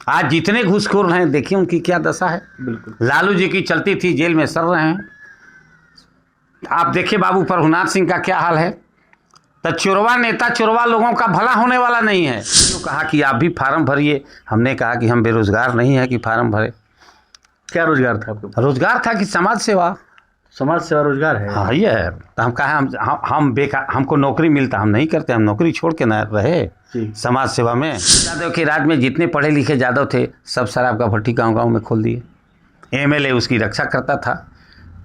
आज जितने घूसखोर हैं देखिए उनकी क्या दशा है। बिल्कुल। लालू जी की चलती थी, जेल में सड़ रहे हैं। आप देखिए बाबू प्रभुनाथ सिंह का क्या हाल है। तो चोरवा नेता चोरवा लोगों का भला होने वाला नहीं है। जो कहा कि आप भी फार्म भरिए, हमने कहा कि हम बेरोजगार नहीं है कि फार्म भरे। क्या रोजगार था आपको? रोजगार था कि समाज सेवा। समाज सेवा रोजगार है। हाँ ये है। तो हम कहा हम बेकार, हमको नौकरी मिलता, हम नहीं करते, हम नौकरी छोड़ के न रहे समाज सेवा में। यादव के राज में जितने पढ़े लिखे यादव थे सब शराब का भट्टी गाँव गाँव में खोल दिए। एमएलए उसकी रक्षा करता था।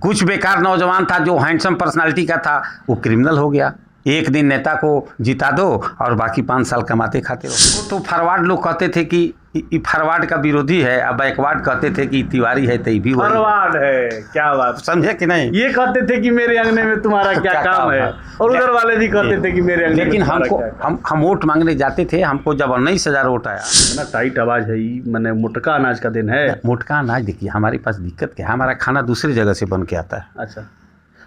कुछ बेकार नौजवान था जो हैंडसम पर्सनालिटी का था, वो क्रिमिनल हो गया। एक दिन नेता को जिता दो और बाकी 5 साल कमाते खाते रहो। तो फॉरवर्ड लोग कहते थे कि फॉरवर्ड का विरोधी है, अब बैकवर्ड कहते थे कि तिवारी है, तो भी फॉरवर्ड है। क्या बात, समझे कि नहीं। ये कहते थे कि मेरे अंगने में तुम्हारा क्या काम है, और उधर वाले भी कहते थे कि मेरे अंगने लेकिन में हमको हम वोट मांगने जाते थे, हमको जब 19,000 वोट आया। इतना टाइट आवाज है, मैंने मोटका अनाज का दिन है। मोटका अनाज देखिए हमारे पास दिक्कत क्या है, हमारा खाना दूसरी जगह से बन के आता है। अच्छा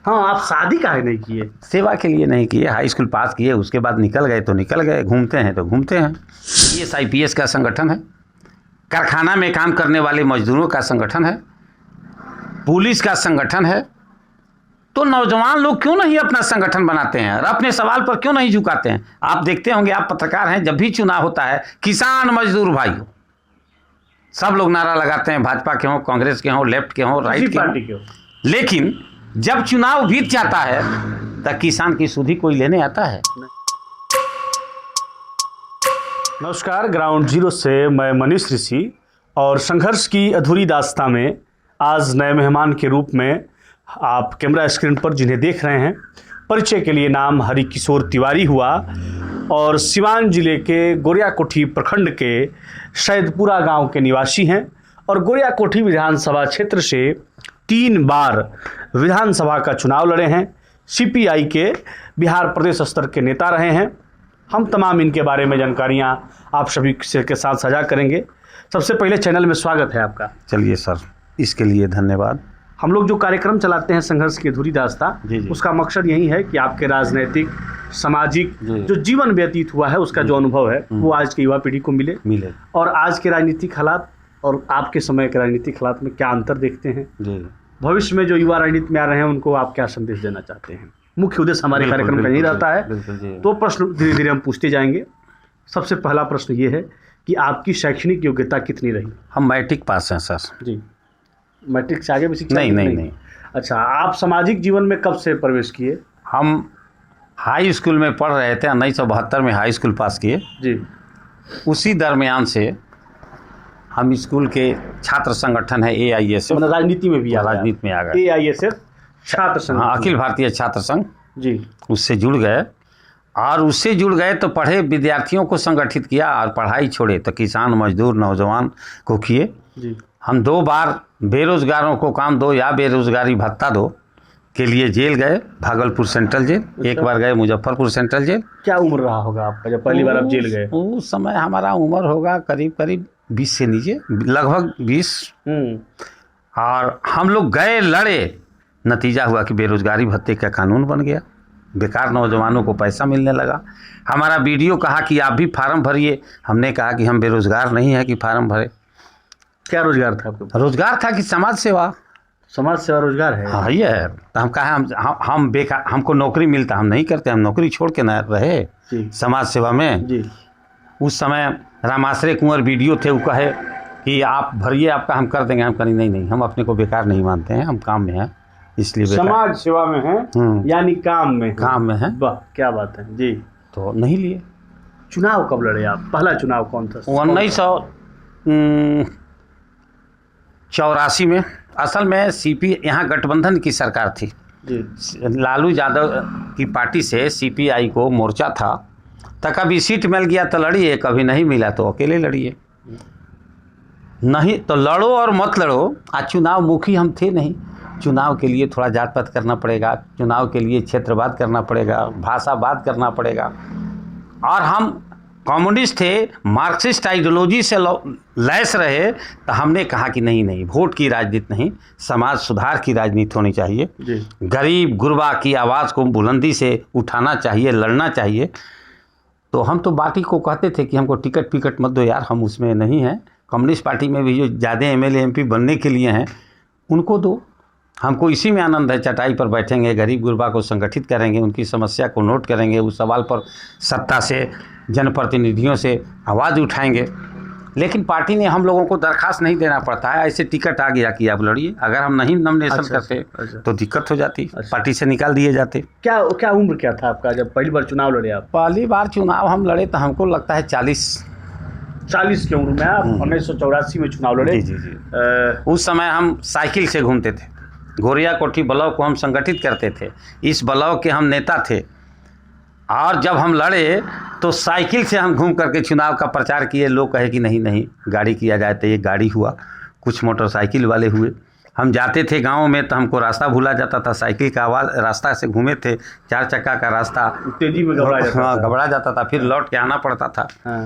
हाँ, आप शादी काहे नहीं किए? सेवा के लिए नहीं किए। हाई स्कूल पास किए, उसके बाद निकल गए तो निकल गए, घूमते हैं तो घूमते हैं। IPS का संगठन है, कारखाना में काम करने वाले मजदूरों का संगठन है, पुलिस का संगठन है। तो नौजवान लोग क्यों नहीं अपना संगठन बनाते हैं और अपने सवाल पर क्यों नहीं झुकाते हैं। आप देखते होंगे, आप पत्रकार हैं, जब भी चुनाव होता है किसान मजदूर भाई सब लोग नारा लगाते हैं, भाजपा के हों, कांग्रेस के हों, लेफ्ट के हों, राइट के हों। लेकिन जब चुनाव बीत जाता है तो किसान की सुधि कोई लेने आता है। नमस्कार, ग्राउंड जीरो से मैं मनीष ऋषि और संघर्ष की अधूरी दास्तां में आज नए मेहमान के रूप में आप कैमरा स्क्रीन पर जिन्हें देख रहे हैं, परिचय के लिए नाम हरिकिशोर तिवारी हुआ और सिवान जिले के गोरियाकोठी प्रखंड के सैदपुरा गांव के निवासी हैं और गोरियाकोठी विधानसभा क्षेत्र से 3 बार विधानसभा का चुनाव लड़े हैं। CPI के बिहार प्रदेश स्तर के नेता रहे हैं। हम तमाम इनके बारे में जानकारियां आप सभी के साथ साझा करेंगे। सबसे पहले चैनल में स्वागत है आपका। चलिए सर, इसके लिए धन्यवाद। हम लोग जो कार्यक्रम चलाते हैं संघर्ष की अधूरी दास्तां, उसका मकसद यही है कि आपके राजनीतिक सामाजिक जो जीवन व्यतीत हुआ है उसका जो अनुभव है वो आज की युवा पीढ़ी को मिले और आज के राजनीतिक हालात और आपके समय के राजनीतिक हालात में क्या अंतर देखते हैं। भविष्य में जो युवा राजनीति में आ रहे हैं उनको आप क्या संदेश देना चाहते हैं। मुख्य उद्देश्य हमारे कार्यक्रम का यही रहता है। तो प्रश्न धीरे धीरे हम पूछते जाएंगे। सबसे पहला प्रश्न ये है कि आपकी शैक्षणिक योग्यता कितनी रही? हम मैट्रिक पास हैं सर। जी, मैट्रिक से आगे भी शिक्षा नहीं। अच्छा, आप सामाजिक जीवन में कब से प्रवेश किए? हम हाई स्कूल में पढ़ रहे थे, 1972 में हाई स्कूल पास किए जी। उसी दरमियान से हम स्कूल के छात्र संगठन है AISF, राजनीति में भी राजनीति में आ गए। AISF छात्र संघ, हाँ, अखिल भारतीय छात्र संघ जी, उससे जुड़ गए और उससे जुड़ गए तो पढ़े विद्यार्थियों को संगठित किया और पढ़ाई छोड़े तो किसान मजदूर नौजवान को किए जी। हम 2 बार बेरोजगारों को काम दो या बेरोजगारी भत्ता दो के लिए जेल गए, भागलपुर सेंट्रल जेल। अच्छा। एक बार गए मुजफ्फरपुर सेंट्रल जेल। क्या उम्र रहा होगा आपका जब पहली बार आप जेल गए? उस समय हमारा उम्र होगा करीब 20 से नीचे, लगभग 20। और हम लोग गए, लड़े, नतीजा हुआ कि बेरोजगारी भत्ते का कानून बन गया, बेकार नौजवानों को पैसा मिलने लगा। हमारा BDO कहा कि आप भी फार्म भरिए, हमने कहा कि हम बेरोजगार नहीं है कि फार्म भरे। क्या रोजगार था आपको? रोजगार था कि समाज सेवा। समाज सेवा रोजगार है। हाँ ये है। तो हम कहा हम बेकार, हमको नौकरी मिलता, हम नहीं करते, हम नौकरी छोड़ के न रहे समाज सेवा में जी। उस समय रामाश्रय कुंवर BDO थे, वो कहे कि आप भरिए, आपका हम कर देंगे। हम कहीं नहीं, हम अपने को बेकार नहीं मानते हैं, हम काम में हैं, इसलिए समाज सेवा में हैं, यानी काम में हैं। वाह, क्या बात है जी। तो नहीं लिए। चुनाव कब लड़े आप? पहला चुनाव कौन था? 1984 में। असल में यहाँ गठबंधन की सरकार थी जी। लालू यादव की पार्टी से CPI को मोर्चा था, तो कभी सीट मिल गया तो लड़िए, कभी नहीं मिला तो अकेले लड़िए। नहीं तो लड़ो और मत लड़ो। आज चुनाव मुखी हम थे नहीं। चुनाव के लिए थोड़ा जात पात करना पड़ेगा, चुनाव के लिए क्षेत्रवाद करना पड़ेगा, भाषावाद करना पड़ेगा। और हम कम्युनिस्ट थे, मार्क्सिस्ट आइडियोलॉजी से लैस रहे, तो हमने कहा कि नहीं, वोट की राजनीति नहीं, समाज सुधार की राजनीति होनी चाहिए। गरीब गुरबा की आवाज़ को बुलंदी से उठाना चाहिए, लड़ना चाहिए। तो हम तो बाकी को कहते थे कि हमको टिकट मत दो यार, हम उसमें नहीं हैं, कम्युनिस्ट पार्टी में भी जो ज़्यादा एमएलए एमपी बनने के लिए हैं उनको दो। हमको इसी में आनंद है, चटाई पर बैठेंगे, गरीब गुरबा को संगठित करेंगे, उनकी समस्या को नोट करेंगे, उस सवाल पर सत्ता से जनप्रतिनिधियों से आवाज़ उठाएंगे। लेकिन पार्टी ने हम लोगों को दरखास्त नहीं देना पड़ता है, ऐसे टिकट आ गया कि आप लड़िए। अगर हम नहीं नॉमिनेशन करते तो दिक्कत हो जाती, पार्टी से निकाल दिए जाते। क्या क्या उम्र क्या था आपका जब पहली बार चुनाव लड़े आप? पहली बार चुनाव हम लड़े तो हमको लगता है 40 की उम्र में आप 1984 में चुनाव लड़े। जी। उस समय हम साइकिल से घूमते थे, गोरिया कोठी ब्लॉक को हम संगठित करते थे, इस ब्लॉक के हम नेता थे। और जब हम लड़े तो साइकिल से हम घूम करके चुनाव का प्रचार किए। लोग कहे कि नहीं गाड़ी किया जाए, तो ये गाड़ी हुआ, कुछ मोटरसाइकिल वाले हुए। हम जाते थे गांव में तो हमको रास्ता भूला जाता था, साइकिल का आवाज़, रास्ता से घूमे थे, 4 चक्का का रास्ता, तेजी में घबरा जाता था, फिर लौट के आना पड़ता था। हाँ।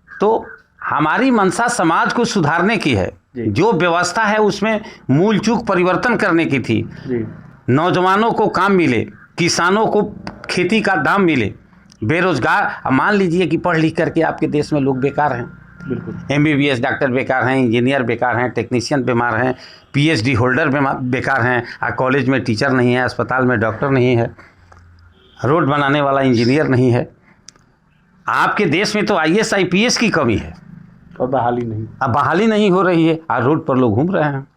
तो हमारी मंशा समाज को सुधारने की है, जो व्यवस्था है उसमें मूल चूक परिवर्तन करने की थी। नौजवानों को काम मिले, किसानों को खेती का दाम मिले, बेरोजगार, मान लीजिए कि पढ़ लिख करके आपके देश में लोग बेकार हैं, बिल्कुल MBBS डॉक्टर बेकार हैं, इंजीनियर बेकार हैं, टेक्नीशियन बीमार हैं, PhD होल्डर बेकार हैं, कॉलेज में टीचर नहीं है, अस्पताल में डॉक्टर नहीं है, रोड बनाने वाला इंजीनियर नहीं है। आपके देश में तो IAS IPS की कमी है और बहाली नहीं, अब बहाली नहीं हो रही है, और रोड पर लोग घूम रहे हैं,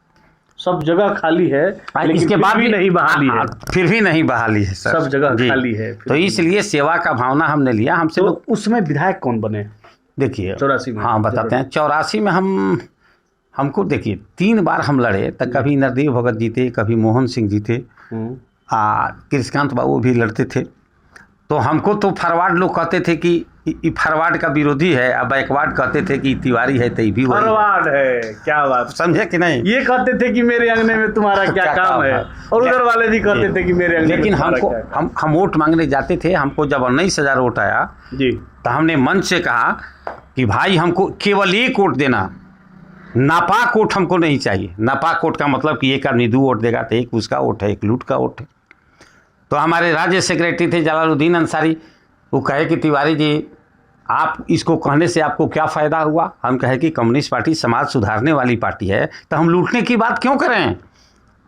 सब जगह खाली है, लेकिन इसके बाद भी नहीं बहाली है, फिर भी नहीं बहाली है सर, सब जगह खाली है। तो इसलिए सेवा का भावना हमने लिया। हमसे तो लोग उस समय विधायक कौन बने? देखिए 84 में, हाँ बताते हैं। 84 में हमको देखिए 3 बार हम लड़े, तो कभी नरदेव भगत जीते, कभी मोहन सिंह जीते, कृष्णकांत बाबू भी लड़ते थे। तो हमको तो फॉरवर्ड लोग कहते थे कि फॉरवर्ड का विरोधी है, अब बैकवर्ड कहते थे कि तिवारी है, तो भी फॉरवर्ड है। क्या बात, समझे कि नहीं? ये कहते थे कि मेरे अंगने में तुम्हारा क्या काम है, और उधर वाले भी कहते थे कि मेरे अंगने लेकिन में हमको हम वोट मांगने जाते थे। हमको जब 19,000 वोट आया जी, तो हमने मंच से कहा कि भाई हमको केवल 1 वोट देना, नापाक वोट हमको नहीं चाहिए। नापाक वोट का मतलब कि एक आदमी 2 वोट देगा, तो एक उसका वोट है, एक लूट का वोट है। तो हमारे राज्य सेक्रेटरी थे जलालुद्दीन अंसारी, वो कहे कि तिवारी जी आप इसको कहने से आपको क्या फ़ायदा हुआ? हम कहे कि कम्युनिस्ट पार्टी समाज सुधारने वाली पार्टी है, तो हम लूटने की बात क्यों करें?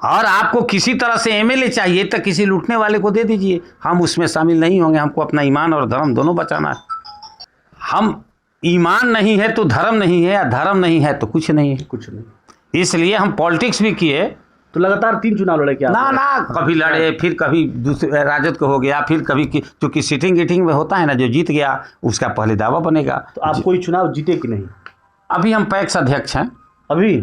और आपको किसी तरह से MLA चाहिए तो किसी लूटने वाले को दे दीजिए, हम उसमें शामिल नहीं होंगे। हमको अपना ईमान और धर्म दोनों बचाना है। हम ईमान नहीं है तो धर्म नहीं है, या धर्म नहीं है तो कुछ नहीं है, कुछ नहीं। इसलिए हम पॉलिटिक्स भी किए। तो लगातार 3 चुनाव लड़े क्या? ना कभी लड़े, फिर कभी दूसरे राजद को हो गया, फिर कभी क्योंकि सीटिंग गिटिंग में होता है ना, जो जीत गया उसका पहले दावा बनेगा। तो आप कोई चुनाव जीते कि नहीं? अभी हम पैक्स अध्यक्ष हैं अभी।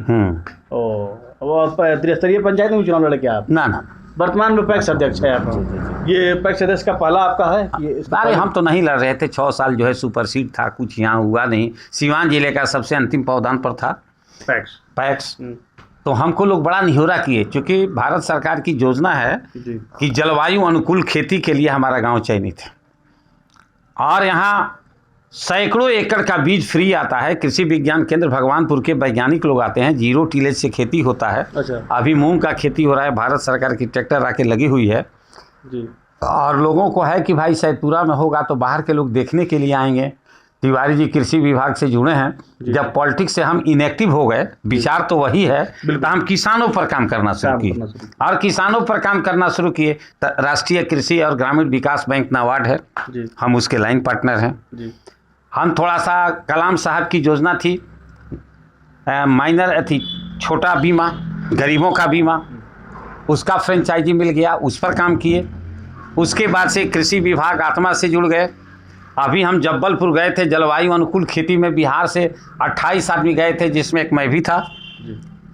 वो त्रिस्तरीय पंचायत में चुनाव लड़े क्या आप? ना वर्तमान में पैक्स अध्यक्ष है आप। ये पैक्स अध्यक्ष का पहला आपका है? अरे हम तो नहीं लड़ रहे थे, 6 साल जो है सुपर सीड था, कुछ यहाँ हुआ नहीं। सिवान जिले का सबसे अंतिम पावदान पर था पैक्स। तो हमको लोग बड़ा निहोरा किए, क्योंकि भारत सरकार की योजना है कि जलवायु अनुकूल खेती के लिए हमारा गांव चयनित है, और यहाँ सैकड़ों एकड़ का बीज फ्री आता है। कृषि विज्ञान केंद्र भगवानपुर के वैज्ञानिक लोग आते हैं, 0 टिलेज से खेती होता है। अच्छा। अभी मूंग का खेती हो रहा है, भारत सरकार की ट्रैक्टर आके लगी हुई है जी। और लोगों को है कि भाई सैदपुरा में होगा तो बाहर के लोग देखने के लिए आएंगे। तिवारी जी कृषि विभाग से जुड़े हैं। जब पॉलिटिक्स से हम इनएक्टिव हो गए, विचार तो वही है, तो हम किसानों पर काम करना शुरू किए, और किसानों पर काम करना शुरू किए तो राष्ट्रीय कृषि और ग्रामीण विकास बैंक नाबार्ड है, हम उसके लाइन पार्टनर हैं। हम थोड़ा सा कलाम साहब की योजना थी, माइनर थी, छोटा बीमा, गरीबों का बीमा, उसका फ्रेंचाइजी मिल गया, उस पर काम किए। उसके बाद से कृषि विभाग आत्मा से जुड़ गए। अभी हम जब्बलपुर गए थे, जलवायु अनुकूल खेती में बिहार से 28 आदमी गए थे, जिसमें एक मैं भी था,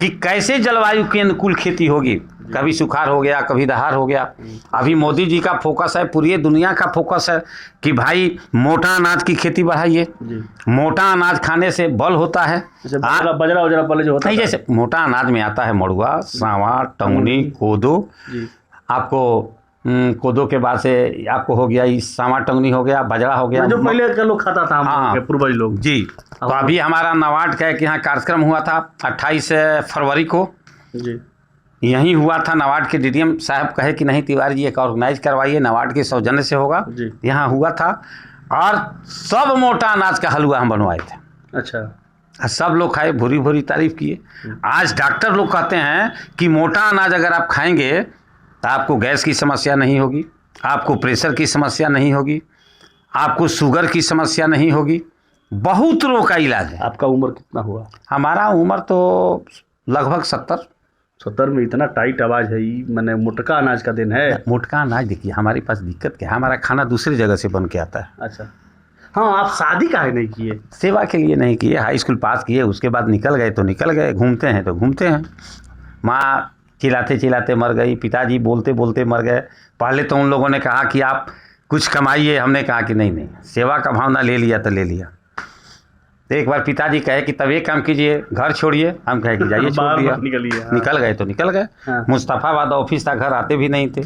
कि कैसे जलवायु के अनुकूल खेती होगी। कभी सुखाड़ हो गया, कभी दहाड़ हो गया। अभी मोदी जी का फोकस है, पूरी दुनिया का फोकस है कि भाई मोटा अनाज की खेती बढ़ाइए। मोटा अनाज खाने से बल होता है। बजरा वजरा पहले जो होता है, जैसे मोटा अनाज में आता है मड़ुआ, सांवा, टंगनी, कोदो। आपको कोदो के बाद से आपको हो गया सांवा टंगनी हो गया, बजरा हो गया, जो पहले के लोग खाता था। हाँ, पूर्वज लोग जी। तो अभी हमारा नाबार्ड का एक यहाँ कार्यक्रम हुआ था 28 फरवरी को जी, यहीं हुआ था। नाबार्ड के DDM साहब कहे कि नहीं तिवारी जी एक ऑर्गेनाइज करवाइए, नाबार्ड के सौजन्य से होगा। यहाँ हुआ था, और सब मोटा अनाज का हलवा हम बनवाए थे। अच्छा। सब लोग खाए, भूरी भूरी तारीफ किए। आज डॉक्टर लोग कहते हैं कि मोटा अनाज अगर आप खाएंगे तो आपको गैस की समस्या नहीं होगी, आपको प्रेशर की समस्या नहीं होगी, आपको शुगर की समस्या नहीं होगी, बहुत रोग का इलाज है। आपका उम्र कितना हुआ? हमारा उम्र तो लगभग 70 में इतना टाइट आवाज़ है, ये मैंने मोटका अनाज का दिन है। मोटका अनाज देखिए हमारे पास दिक्कत क्या है, हमारा खाना दूसरी जगह से बन के आता है। अच्छा, हाँ, आप शादी काहे नहीं किए? सेवा के लिए नहीं किए, हाई स्कूल पास किए, उसके बाद निकल गए तो निकल गए, घूमते हैं तो घूमते हैं। माँ चिल्लाते चिल्लाते मर गई, पिताजी बोलते बोलते मर गए। पहले तो उन लोगों ने कहा कि आप कुछ कमाइए, हमने कहा कि नहीं नहीं, सेवा का भावना ले लिया तो ले लिया। तो एक बार पिताजी कहे कि तब एक काम कीजिए, घर छोड़िए, हम कहे कि जाइए, छोड़ दिया, निकल गए तो निकल गए। हाँ। मुस्तफ़ाबाद ऑफिस था, घर आते भी नहीं थे।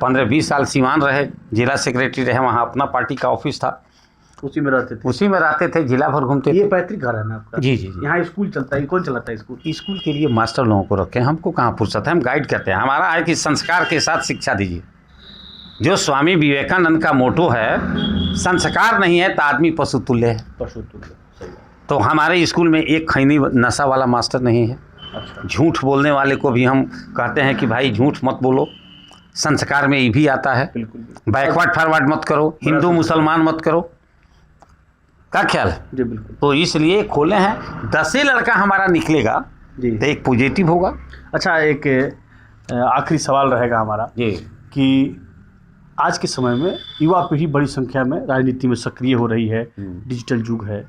15-20 साल सीवान रहे, जिला सेक्रेटरी रहे, वहाँ अपना पार्टी का ऑफिस था, उसी में रहते थे, जिला भर घूमते ये थे। पैतृक घर है ना आपका? जी जी जी। यहाँ स्कूल चलता है, कौन चलाता है स्कूल? स्कूल के लिए मास्टर लोगों को रखे, हमको कहाँ फुर्सत है, हम गाइड करते हैं। हमारा है कि संस्कार के साथ शिक्षा दीजिए। जो स्वामी विवेकानंद का मोटो है, संस्कार नहीं है तो आदमी पशु तुल्य है। पशु तुल्य, सही बात। तो हमारे स्कूल में एक खैनी नशा वाला मास्टर नहीं है। अच्छा, झूठ बोलने वाले को भी हम कहते हैं कि भाई झूठ मत बोलो, संस्कार में ये भी आता है। बिल्कुल। बैकवर्ड फॉरवर्ड मत करो, हिंदू मुसलमान मत करो, क्या ख्याल है? जी बिल्कुल। तो इसलिए खोले हैं, 10 लड़का हमारा निकलेगा जी, तो एक पॉजिटिव होगा। अच्छा, एक आखिरी सवाल रहेगा हमारा जी, कि आज के समय में युवा पीढ़ी बड़ी संख्या में राजनीति में सक्रिय हो रही है, डिजिटल युग है।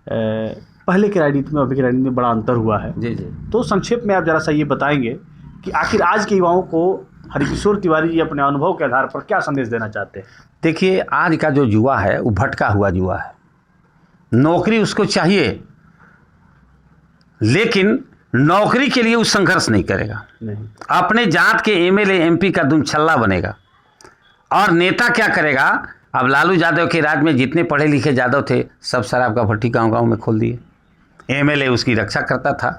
पहले के राजनीति में अभी के राजनीति में बड़ा अंतर हुआ है। जी जी। तो संक्षेप में आप ज़रा सा ये बताएंगे कि आखिर आज के युवाओं को हरिकिशोर तिवारी जी अपने अनुभव के आधार पर क्या संदेश देना चाहते हैं? देखिए, आज का जो युवा है वो भटका हुआ युवा है। नौकरी उसको चाहिए, लेकिन नौकरी के लिए वो संघर्ष नहीं करेगा, नहीं। अपने जात के एमएलए एमपी का दुमछल्ला बनेगा। और नेता क्या करेगा? अब लालू यादव के राज में जितने पढ़े लिखे यादव थे, सब शराब का भट्टी गांव गांव में खोल दिए। एमएलए उसकी रक्षा करता था।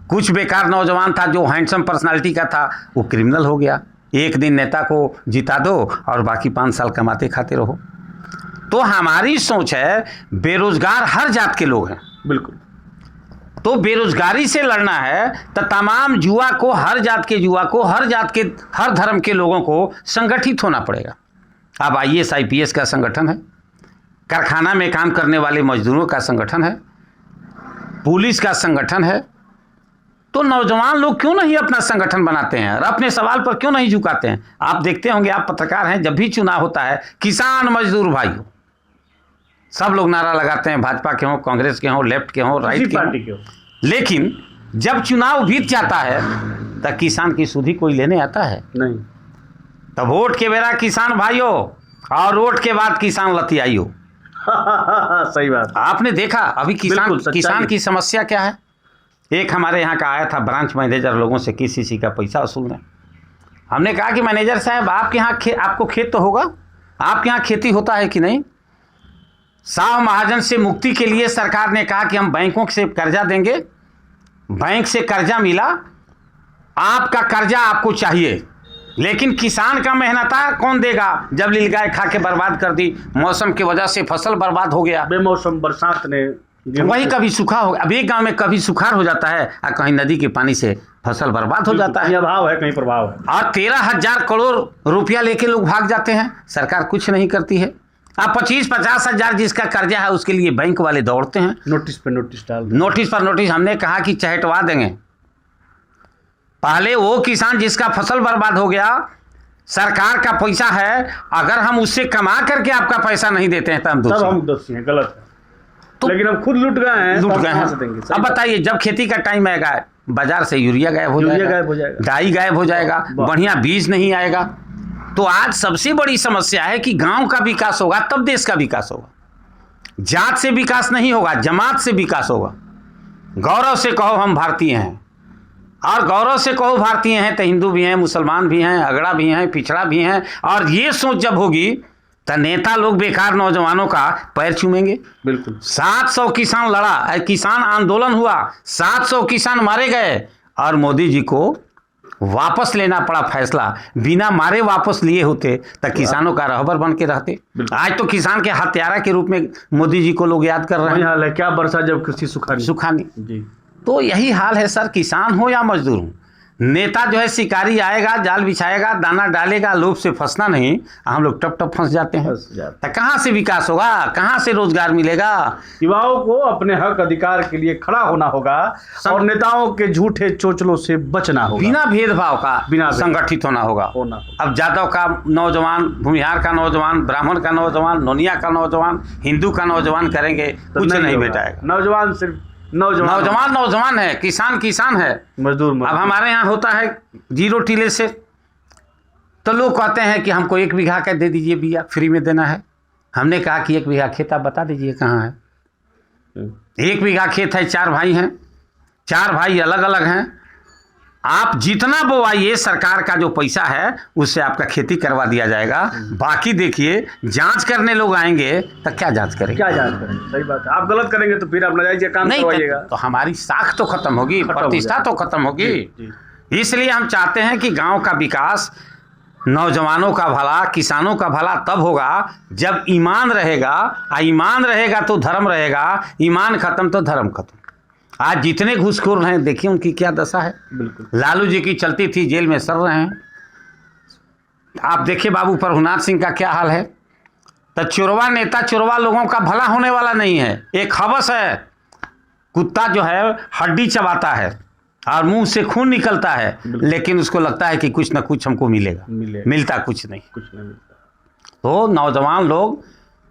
कुछ बेकार नौजवान था जो हैंडसम पर्सनालिटी का था, वो क्रिमिनल हो गया। एक दिन नेता को जिता दो और बाकी 5 साल कमाते खाते रहो। तो हमारी सोच है, बेरोजगार हर जात के लोग हैं। बिल्कुल। तो बेरोजगारी से लड़ना है तो तमाम युवा को, हर जात के युवा को, हर जात के, हर धर्म के लोगों को संगठित होना पड़ेगा। अब IAS IPS का संगठन है, कारखाना में काम करने वाले मजदूरों का संगठन है, पुलिस का संगठन है। तो नौजवान लोग क्यों नहीं अपना संगठन बनाते हैं और अपने सवाल पर क्यों नहीं झुकाते हैं? आप देखते होंगे, आप पत्रकार हैं, जब भी चुनाव होता है, किसान मजदूर भाइयों सब लोग नारा लगाते हैं, भाजपा के हों, कांग्रेस के हों, लेफ्ट के हों, राइट के हों। लेकिन जब चुनाव बीत जाता है तो किसान की सुधि कोई लेने आता है? नहीं। तो वोट के बेरा किसान भाइयों और वोट के बाद किसान लतियाइयो। सही बात। आपने देखा अभी किसान की समस्या क्या है? एक हमारे यहाँ का आया था ब्रांच मैनेजर लोगों से KCC का पैसा वसूलने। हमने कहा कि मैनेजर साहब, आपके यहाँ आपको खेत तो होगा, आपके यहाँ खेती होता है कि नहीं? साहु महाजन से मुक्ति के लिए सरकार ने कहा कि हम बैंकों से कर्जा देंगे। बैंक से कर्जा मिला, आपका कर्जा आपको चाहिए, लेकिन किसान का मेहनता कौन देगा? जब नीलगाय खा के बर्बाद कर दी, मौसम की वजह से फसल बर्बाद हो गया, बेमौसम बरसात ने, वही कभी सूखा हो, अब एक गांव में कभी सुखाड़ हो जाता है और कहीं नदी के पानी से फसल बर्बाद हो जाता है। कहीं अभाव है, कहीं प्रभाव है, और 13,000 करोड़ रुपया लेके लोग भाग जाते हैं, सरकार कुछ नहीं करती है। अब 25-50 हजार जिसका कर्जा है उसके लिए बैंक वाले दौड़ते हैं, नोटिस पे नोटिस डाल, नोटिस पर नोटिस। हमने कहा कि चहटवा देंगे। पहले वो किसान जिसका फसल बर्बाद हो गया, सरकार का पैसा है, अगर हम उससे कमा करके आपका पैसा नहीं देते हैं तो हम दोषी हैं, गलत है। तो लेकिन हम खुद लुट गए हैं, अब बताइए, जब खेती का टाइम आएगा, बाजार से यूरिया गायब हो जाएगा, डाई गायब हो जाएगा, बढ़िया बीज नहीं आएगा। तो आज सबसे बड़ी समस्या है कि गांव का विकास होगा तब देश का विकास होगा। जात से विकास नहीं होगा, जमात से विकास होगा। गौरव से कहो हम भारतीय हैं, और गौरव से कहो भारतीय हैं तो हिंदू भी हैं, मुसलमान भी हैं, अगड़ा भी हैं, पिछड़ा भी हैं। और ये सोच जब होगी तो नेता लोग बेकार नौजवानों का पैर चूमेंगे। बिल्कुल। 700 किसान लड़ा, किसान आंदोलन हुआ, 700 किसान मारे गए, और मोदी जी को वापस लेना पड़ा फैसला, बिना मारे वापस लिए होते तो किसानों का रहबर बन के रहते। आज तो किसान के हत्यारा के रूप में मोदी जी को लोग याद कर रहे वही हैं। हाल है, क्या बरसा जब कृषि सुखानी। जी। तो यही हाल है सर, किसान हो या मजदूर हो। नेता जो है शिकारी आएगा, जाल बिछाएगा, दाना डालेगा, लोभ से फंसना नहीं, हम लोग टप टप फंस जाते हैं। तो कहाँ से विकास होगा, कहाँ से रोजगार मिलेगा? युवाओं को अपने हक अधिकार के लिए खड़ा होना होगा और नेताओं के झूठे चोचलों से बचना होगा, बिना भेदभाव का बिना संगठित होना होगा। अब जादव का नौजवान, भूमिहार का नौजवान, ब्राह्मण का नौजवान, नोनिया का नौजवान, हिंदू का नौजवान करेंगे, कुछ नहीं बेटाएगा। नौजवान सिर्फ नौजवान है, किसान है, मजदूर। अब हमारे यहाँ होता है 0 टीले से, तो लोग कहते हैं कि हमको 1 बीघा का दे दीजिए, बिया फ्री में देना है। हमने कहा कि 1 बीघा खेत आप बता दीजिए कहाँ है। 1 बीघा खेत है, 4 भाई हैं, 4 भाई अलग अलग हैं। आप जितना बोवाइए, सरकार का जो पैसा है उससे आपका खेती करवा दिया जाएगा। बाकी देखिए, जांच करने लोग आएंगे तो क्या जांच करेंगे? सही बात है। आप गलत करेंगे तो फिर आप नाजायज काम करवाइएगा, तो हमारी साख तो खत्म होगी, प्रतिष्ठा तो खत्म होगी। इसलिए हम चाहते हैं कि गांव का विकास, नौजवानों का भला, किसानों का भला तब होगा जब ईमान रहेगा। ईमान रहेगा तो धर्म रहेगा, ईमान खत्म तो धर्म खत्म। आज जितने घूसखोर हैं देखिए उनकी क्या दशा है। बिल्कुल। लालू जी की चलती थी, जेल में सड़ रहे हैं। आप देखिए बाबू प्रभुनाथ सिंह का क्या हाल है। तो चुरवा नेता, चुरवा लोगों का भला होने वाला नहीं है। एक हवस है, कुत्ता जो है हड्डी चबाता है और मुंह से खून निकलता है, लेकिन उसको लगता है कि कुछ ना कुछ हमको मिलेगा, मिलता कुछ नहीं मिलता। तो नौजवान लोग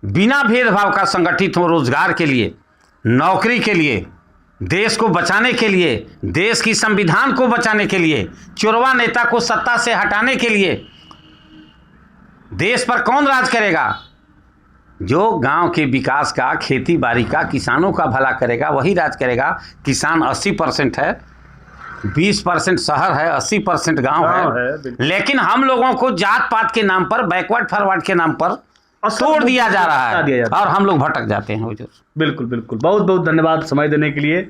बिना भेदभाव का संगठित हो, रोजगार के लिए, नौकरी के लिए, देश को बचाने के लिए, देश की संविधान को बचाने के लिए, चुरवा नेता को सत्ता से हटाने के लिए। देश पर कौन राज करेगा? जो गांव के विकास का, खेती बाड़ी का, किसानों का भला करेगा वही राज करेगा। किसान 80% है, 20% शहर है, 80% गांव है। लेकिन हम लोगों को जात पात के नाम पर, बैकवर्ड फॉरवर्ड के नाम पर तोड़ दिया जा रहा है और हम लोग भटक जाते हैं। बिल्कुल बिल्कुल। बहुत बहुत धन्यवाद समय देने के लिए।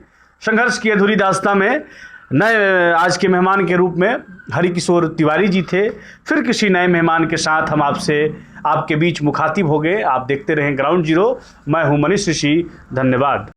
संघर्ष की अधूरी दास्तां में नए आज के मेहमान के रूप में हरिकिशोर तिवारी जी थे। फिर किसी नए मेहमान के साथ हम आपके बीच मुखातिब हो गए। आप देखते रहें ग्राउंड जीरो। मैं हूं मनीष ऋषि। धन्यवाद।